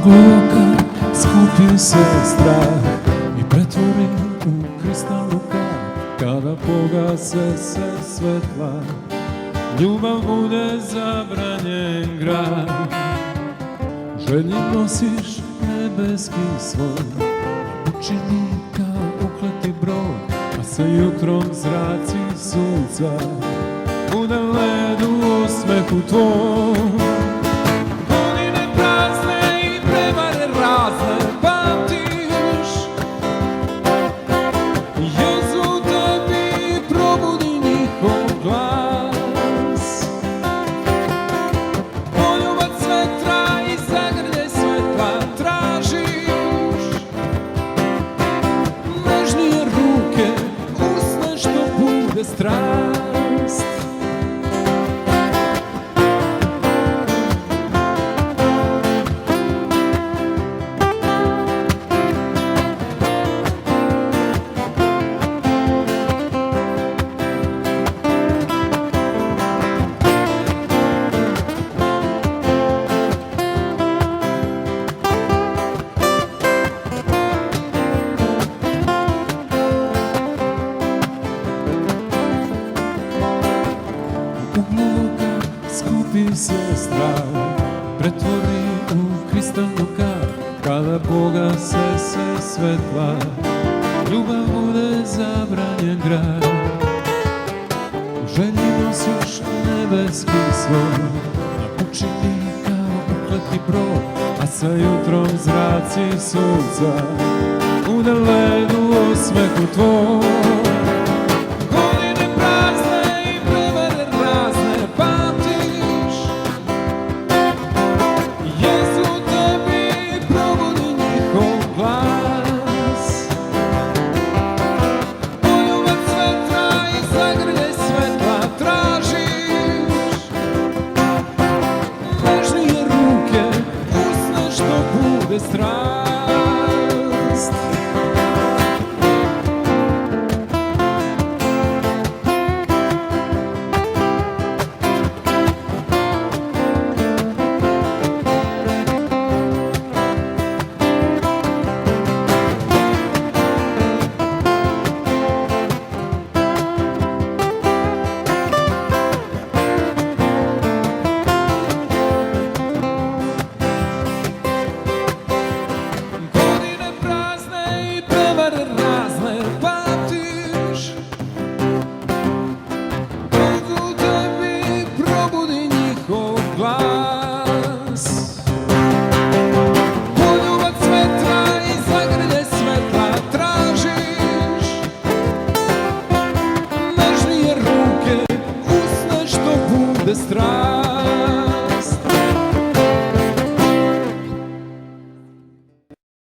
oblaka skupi se strah i pretvori u kristalnu kar. Kada pogase se svetla, ljubav bude zabranjen grad. U želji nosiš nebeski svoj, učini kao ukleti brod, a sa jutrom zraci sunca bude led u osmehu tvoj. Godine prazne i prevare razne pamtiš, Jezu tebi probudi njihov glas. Poljubac svetra i zagrljaj svetla tražiš, nežnije ruke, usne što bude strast. Oblaka skupi se strah, pretvori u kristalnu kar. Kada pogase se svetla, ljubav bude zabranjen grad. U želji nosiš nebeski svoj, učini kao ukleti brod, a sa jutrom zraci sunca bude led u osmehu tvoj. Strast. Razne pamtiš, Jezu tebi probudi njihov glas. Poljubac svetra i zagrljaj svetla tražiš, nežnije ruke, usne što bude strast.